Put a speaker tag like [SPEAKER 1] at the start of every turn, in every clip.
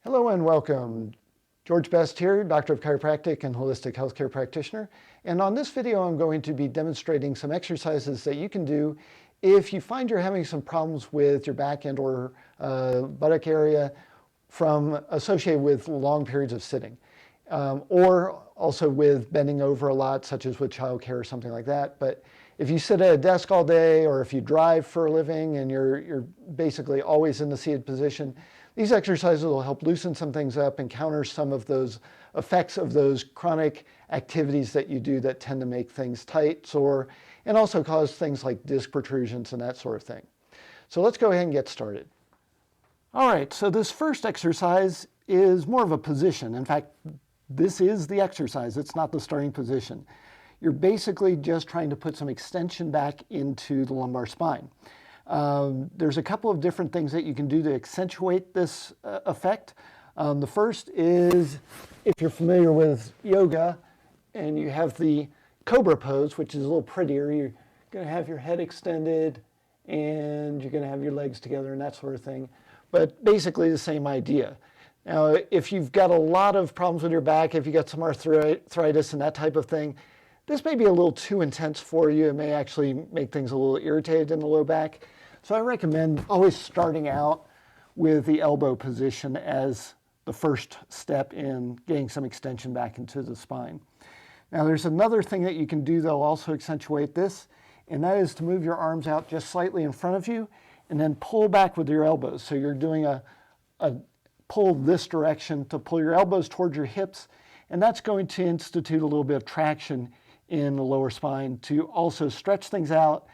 [SPEAKER 1] Hello and welcome. George Best here, Doctor of Chiropractic and Holistic Healthcare Practitioner. And on this video, I'm going to be demonstrating some exercises that you can do if you find you're having some problems with your back and or buttock area associated with long periods of sitting. Or also with bending over a lot, such as with childcare or something like that. But if you sit at a desk all day, or if you drive for a living and you're basically always in the seated position, these exercises will help loosen some things up and counter some of those effects of those chronic activities that you do that tend to make things tight, sore, and also cause things like disc protrusions and that sort of thing. So let's go ahead and get started. All right, so this first exercise is more of a position. In fact, this is the exercise. It's not the starting position. You're basically just trying to put some extension back into the lumbar spine. There's a couple of different things that you can do to accentuate this effect. The first is, if you're familiar with yoga and you have the Cobra Pose, which is a little prettier, you're going to have your head extended and you're going to have your legs together and that sort of thing. But basically the same idea. Now, if you've got a lot of problems with your back, if you've got some arthritis and that type of thing, this may be a little too intense for you. It may actually make things a little irritated in the low back. So I recommend always starting out with the elbow position as the first step in getting some extension back into the spine. Now there's another thing that you can do that'll also accentuate this, and that is to move your arms out just slightly in front of you and then pull back with your elbows. So you're doing a pull this direction to pull your elbows towards your hips, and that's going to institute a little bit of traction in the lower spine to also stretch things out.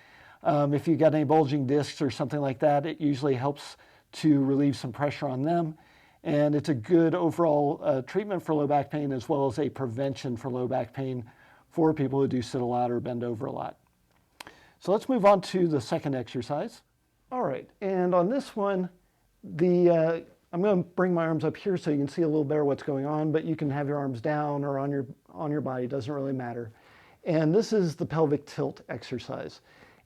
[SPEAKER 1] If you've got any bulging discs or something like that, it usually helps to relieve some pressure on them. And it's a good overall treatment for low back pain, as well as a prevention for low back pain for people who do sit a lot or bend over a lot. So let's move on to the second exercise. All right, and on this one, I'm going to bring my arms up here so you can see a little better what's going on, but you can have your arms down or on your body, it doesn't really matter. And this is the pelvic tilt exercise.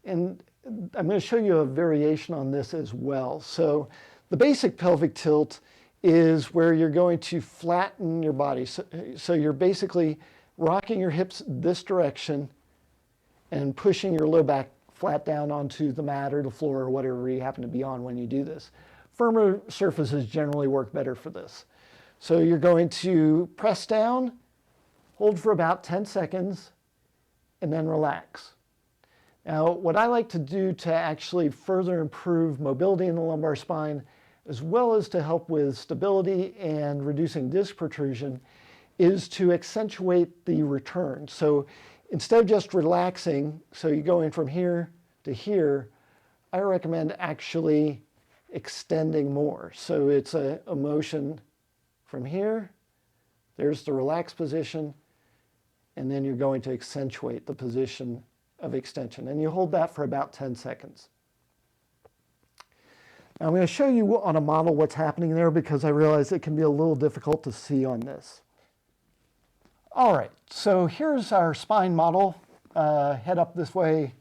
[SPEAKER 1] And I'm going to show you a variation on this as well. So the basic pelvic tilt is where you're going to flatten your body. So you're basically rocking your hips this direction and pushing your low back flat down onto the mat or the floor or whatever you happen to be on when you do this. Firmer surfaces generally work better for this. So you're going to press down, hold for about 10 seconds, and then relax. Now, what I like to do to actually further improve mobility in the lumbar spine, as well as to help with stability and reducing disc protrusion, is to accentuate the return. So instead of just relaxing, so you go in from here to here, I recommend actually extending more. So it's a motion from here, there's the relaxed position, and then you're going to accentuate the position of extension. And you hold that for about 10 seconds. Now I'm going to show you on a model what's happening there because I realize it can be a little difficult to see on this. All right, so here's our spine model. Head up this way,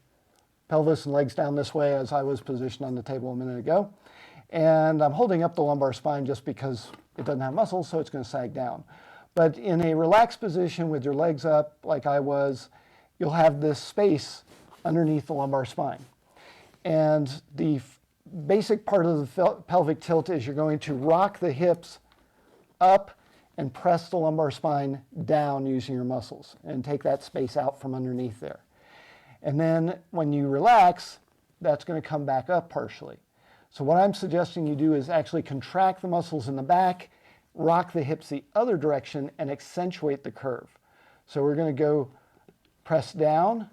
[SPEAKER 1] pelvis and legs down this way as I was positioned on the table a minute ago. And I'm holding up the lumbar spine just because it doesn't have muscles, so it's going to sag down. But in a relaxed position with your legs up, like I was, you'll have this space underneath the lumbar spine. And the basic part of the pelvic tilt is you're going to rock the hips up and press the lumbar spine down using your muscles and take that space out from underneath there. And then when you relax, that's going to come back up partially. So what I'm suggesting you do is actually contract the muscles in the back, rock the hips the other direction, and accentuate the curve. So we're going to go press down,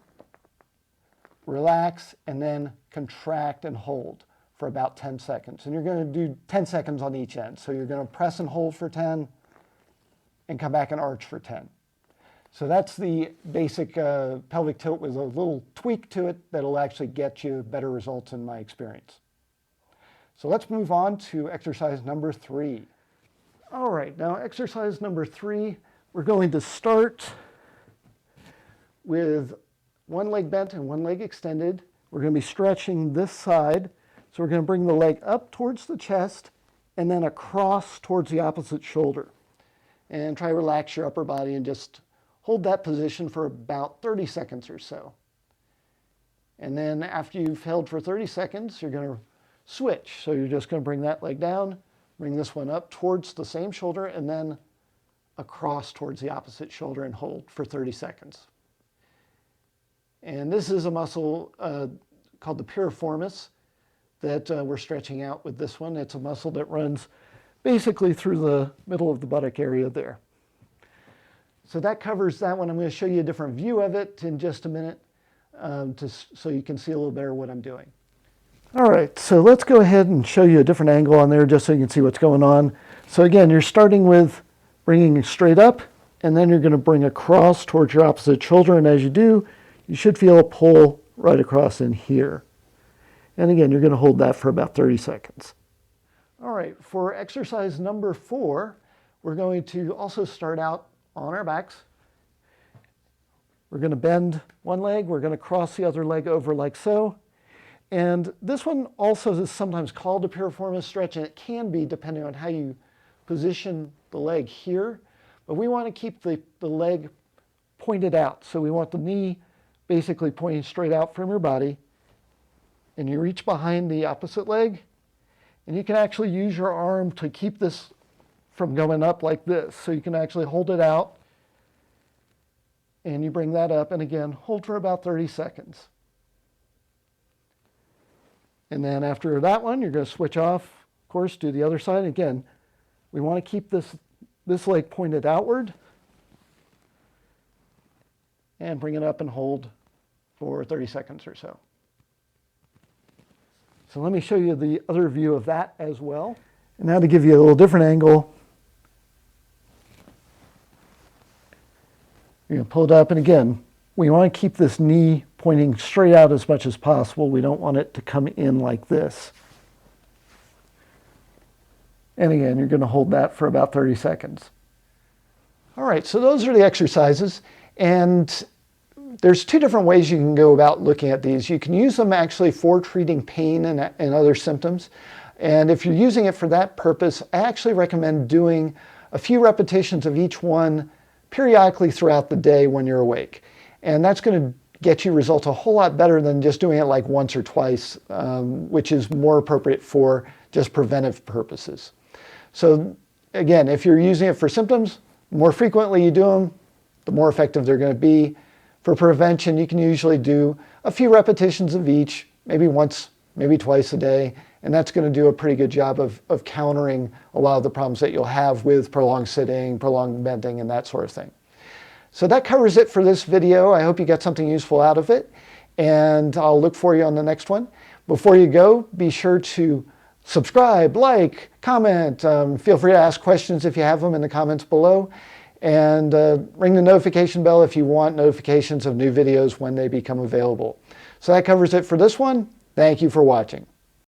[SPEAKER 1] relax, and then contract and hold for about 10 seconds. And you're going to do 10 seconds on each end. So you're going to press and hold for 10 and come back and arch for 10. So that's the basic pelvic tilt with a little tweak to it that'll actually get you better results in my experience. So let's move on to exercise number 3. All right, now exercise number 3, we're going to start with one leg bent and one leg extended. We're going to be stretching this side. So we're going to bring the leg up towards the chest and then across towards the opposite shoulder. And try to relax your upper body and just hold that position for about 30 seconds or so. And then after you've held for 30 seconds, you're going to switch. So you're just going to bring that leg down, bring this one up towards the same shoulder, and then across towards the opposite shoulder and hold for 30 seconds. And this is a muscle called the piriformis that we're stretching out with this one. It's a muscle that runs basically through the middle of the buttock area there. So that covers that one. I'm going to show you a different view of it in just a minute so you can see a little better what I'm doing. All right, so let's go ahead and show you a different angle on there just so you can see what's going on. So again, you're starting with bringing it straight up, and then you're going to bring across towards your opposite shoulder, and as you do, you should feel a pull right across in here. And again, you're going to hold that for about 30 seconds. All right, for exercise number 4, we're going to also start out on our backs. We're going to bend one leg, we're going to cross the other leg over like so. And this one also is sometimes called a piriformis stretch, and it can be depending on how you position the leg here. But we want to keep the leg pointed out. So we want the knee basically pointing straight out from your body. And you reach behind the opposite leg. And you can actually use your arm to keep this from going up like this. So you can actually hold it out. And you bring that up. And again, hold for about 30 seconds. And then after that one, you're going to switch off, of course, do the other side. Again, we want to keep this leg pointed outward. And bring it up and hold for 30 seconds or so. So let me show you the other view of that as well. And now to give you a little different angle, you're going to pull it up. And again, we want to keep this knee pointing straight out as much as possible. We don't want it to come in like this. And again, you're going to hold that for about 30 seconds. All right, so those are the exercises. And there's 2 different ways you can go about looking at these. You can use them actually for treating pain and other symptoms. And if you're using it for that purpose, I actually recommend doing a few repetitions of each one periodically throughout the day when you're awake. And that's going to get you results a whole lot better than just doing it like once or twice, which is more appropriate for just preventive purposes. So again, if you're using it for symptoms, the more frequently you do them, the more effective they're going to be. For prevention, you can usually do a few repetitions of each, maybe once, maybe twice a day, and that's going to do a pretty good job of countering a lot of the problems that you'll have with prolonged sitting, prolonged bending, and that sort of thing. So that covers it for this video. I hope you got something useful out of it, and I'll look for you on the next one. Before you go, be sure to subscribe, like, comment. Feel free to ask questions if you have them in the comments below. And ring the notification bell if you want notifications of new videos when they become available. So that covers it for this one. Thank you for watching.